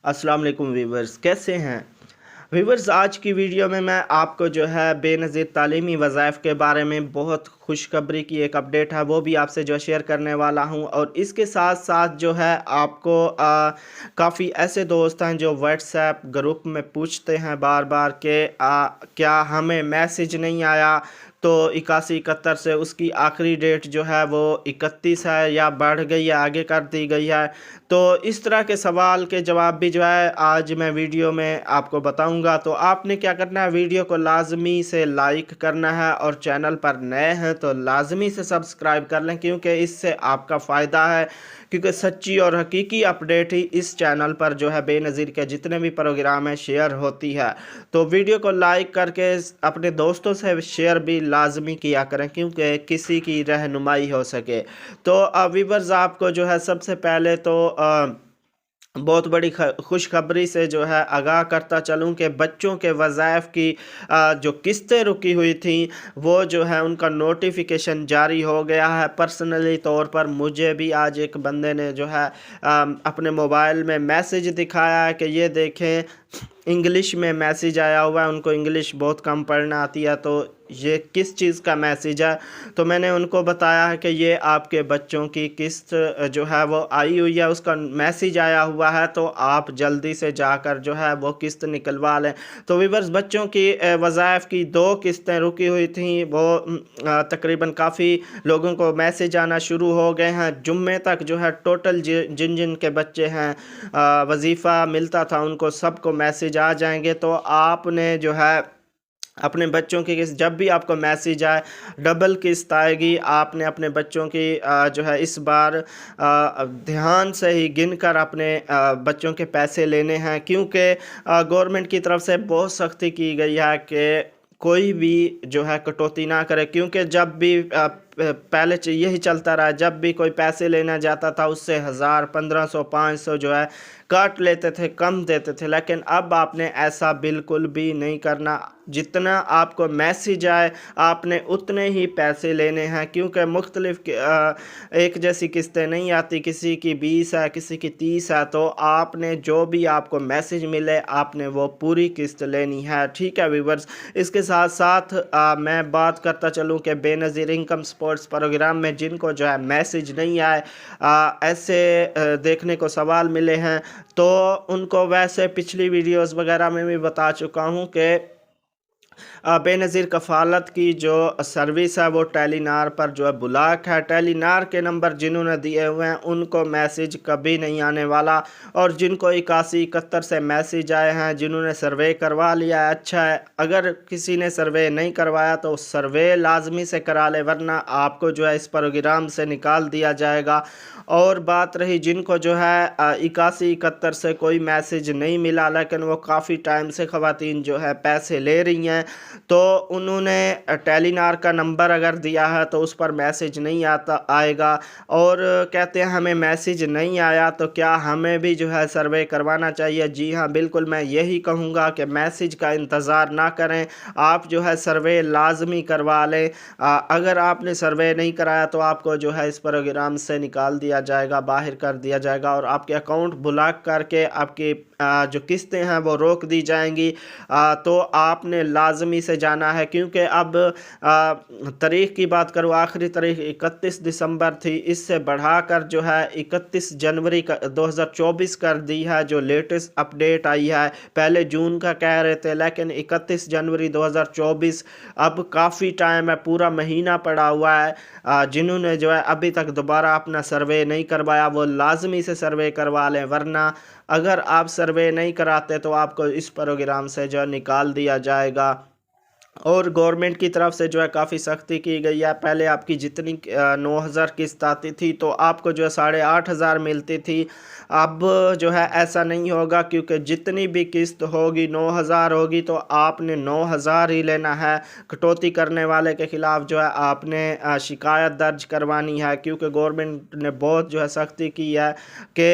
अस्सलाम वालेकुम वीवर्स, कैसे हैं वीवर्स। आज की वीडियो में मैं आपको जो है बेनज़ीर तालीमी वज़ाइफ के बारे में बहुत खुशखबरी की एक अपडेट है वो भी आपसे जो शेयर करने वाला हूं। और इसके साथ साथ जो है आपको काफ़ी ऐसे दोस्त हैं जो व्हाट्सएप ग्रुप में पूछते हैं बार बार कि क्या हमें मैसेज नहीं आया। तो 81-71 से उसकी आखिरी डेट जो है वो 31 है या बढ़ गई है, आगे कर दी गई है। तो इस तरह के सवाल के जवाब भी जो है आज मैं वीडियो में आपको बताऊंगा। तो आपने क्या करना है, वीडियो को लाजमी से लाइक करना है और चैनल पर नए हैं तो लाजमी से सब्सक्राइब कर लें, क्योंकि इससे आपका फ़ायदा है। क्योंकि सच्ची और हकीकी अपडेट ही इस चैनल पर जो है बेनज़ीर के जितने भी प्रोग्राम हैं शेयर होती है। तो वीडियो को लाइक करके अपने दोस्तों से शेयर भी लाजमी किया करें, क्योंकि किसी की रहनुमाई हो सके। तो व्यूअर्स, आपको जो है सबसे पहले तो बहुत बड़ी खुशखबरी से जो है आगाह करता चलूं कि बच्चों के वज़ाइफ की जो किस्तें रुकी हुई थी वो जो है उनका नोटिफिकेशन जारी हो गया है। पर्सनली तौर पर मुझे भी आज एक बंदे ने जो है अपने मोबाइल में मैसेज दिखाया है कि ये देखें, इंग्लिश में मैसेज आया हुआ है। उनको इंग्लिश बहुत कम पढ़ना आती है, तो ये किस चीज़ का मैसेज है। तो मैंने उनको बताया है कि ये आपके बच्चों की किस्त जो है वो आई हुई है, उसका मैसेज आया हुआ है, तो आप जल्दी से जाकर जो है वो किस्त निकलवा लें। तो वीवर्स, बच्चों की वज़ाइफ की 2 किस्तें रुकी हुई थी, वो तकरीबन काफ़ी लोगों को मैसेज आना शुरू हो गए हैं। जुम्मे तक जो है टोटल जिन जिन के बच्चे हैं वजीफ़ा मिलता था उनको सबको मैसेज आ जाएंगे। तो आपने जो है अपने बच्चों की किस्त, जब भी आपको मैसेज आए डबल किस्त आएगी। आपने अपने बच्चों की जो है इस बार ध्यान से ही गिन कर अपने बच्चों के पैसे लेने हैं, क्योंकि गवर्नमेंट की तरफ से बहुत सख्ती की गई है कि कोई भी जो है कटौती ना करे। क्योंकि जब भी पहले यही चलता रहा, जब भी कोई पैसे लेना जाता था उससे 1000, 1500, 500 जो है काट लेते थे, कम देते थे। लेकिन अब आपने ऐसा बिल्कुल भी नहीं करना। जितना आपको मैसेज आए आपने उतने ही पैसे लेने हैं, क्योंकि मुख्तलिफ एक जैसी किस्तें नहीं आती। किसी की 20 है, किसी की 30 है। तो आपने जो भी आपको मैसेज मिले आपने वो पूरी किस्त लेनी है, ठीक है व्यूअर्स। इसके साथ साथ मैं बात करता चलूँ कि बेनज़ीर इनकम स्पोर्ट्स प्रोग्राम में जिनको जो है मैसेज नहीं आए, ऐसे देखने को सवाल मिले हैं, तो उनको वैसे पिछली वीडियोस वगैरह में भी बता चुका हूं कि बेनज़ीर कफ़ालत की जो सर्विस है वो टेलीनार पर जो है ब्लॉक है। टेलीनार के नंबर जिन्होंने दिए हुए हैं उनको मैसेज कभी नहीं आने वाला। और जिनको 81-71 से मैसेज आए हैं, जिन्होंने सर्वे करवा लिया है, अच्छा है। अगर किसी ने सर्वे नहीं करवाया तो सर्वे लाजमी से करा ले, वरना आपको जो है इस प्रोग्राम से निकाल दिया जाएगा। और बात रही जिनको जो है 81-71 से कोई मैसेज नहीं मिला, लेकिन वो काफ़ी टाइम से ख़वातीन जो है पैसे ले रही हैं, तो उन्होंने टेलीनार का नंबर अगर दिया है तो उस पर मैसेज नहीं आएगा। और कहते हैं हमें मैसेज नहीं आया तो क्या हमें भी जो है सर्वे करवाना चाहिए। जी हाँ, बिल्कुल मैं यही कहूँगा कि मैसेज का इंतज़ार ना करें, आप जो है सर्वे लाजमी करवा लें। अगर आपने सर्वे नहीं कराया तो आपको जो है इस प्रोग्राम से निकाल दिया जाएगा, बाहर कर दिया जाएगा, और आपके अकाउंट ब्लॉक करके आपकी जो किस्तें हैं वो रोक दी जाएंगी। तो आपने लाजमी से जाना है, क्योंकि अब तारीख़ की बात करूँ, आखिरी तारीख़ 31 दिसंबर थी, इससे बढ़ाकर जो है 31 जनवरी 2024 कर दी है। जो लेटेस्ट अपडेट आई है, पहले जून का कह रहे थे लेकिन 31 जनवरी 2024, अब काफ़ी टाइम है, पूरा महीना पड़ा हुआ है। जिन्होंने जो है अभी तक दोबारा अपना सर्वे नहीं करवाया वो लाजमी से सर्वे करवा लें, वरना अगर आप सर्वे नहीं कराते तो आपको इस प्रोग्राम से जो निकाल दिया जाएगा। और गवर्नमेंट की तरफ से जो है काफ़ी सख्ती की गई है। पहले आपकी जितनी 9000 किस्त आती थी तो आपको जो है 8500 मिलती थी। अब जो है ऐसा नहीं होगा, क्योंकि जितनी भी किस्त होगी 9000 होगी तो आपने 9000 ही लेना है। कटौती करने वाले के ख़िलाफ़ जो है आपने शिकायत दर्ज करवानी है, क्योंकि गवर्नमेंट ने बहुत जो है सख्ती की है कि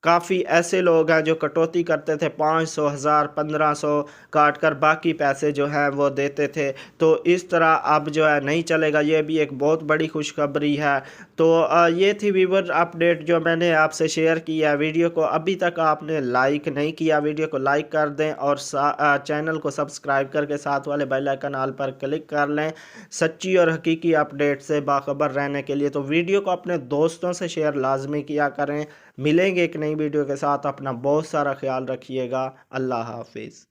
کافی ایسے لوگ ہیں جو کٹوتی کرتے تھے، 500 1000 1500 کاٹ کر باقی پیسے جو ہیں وہ دیتے تھے، تو اس طرح اب جو ہے نہیں چلے گا۔ یہ بھی ایک بہت بڑی خوشخبری ہے۔ تو یہ تھی ویور اپڈیٹ جو میں نے آپ سے شیئر کی ہے۔ ویڈیو کو ابھی تک آپ نے لائک نہیں کیا، ویڈیو کو لائک کر دیں اور چینل کو سبسکرائب کر کے ساتھ والے بیل آئیکن آل پر کلک کر لیں سچی اور حقیقی اپڈیٹ سے باخبر رہنے کے لیے۔ تو ویڈیو کو اپنے دوستوں سے شیئر لازمی کیا کریں۔ ملیں گے ایک نئی ویڈیو کے ساتھ، اپنا بہت سارا خیال رکھیے گا۔ اللہ حافظ۔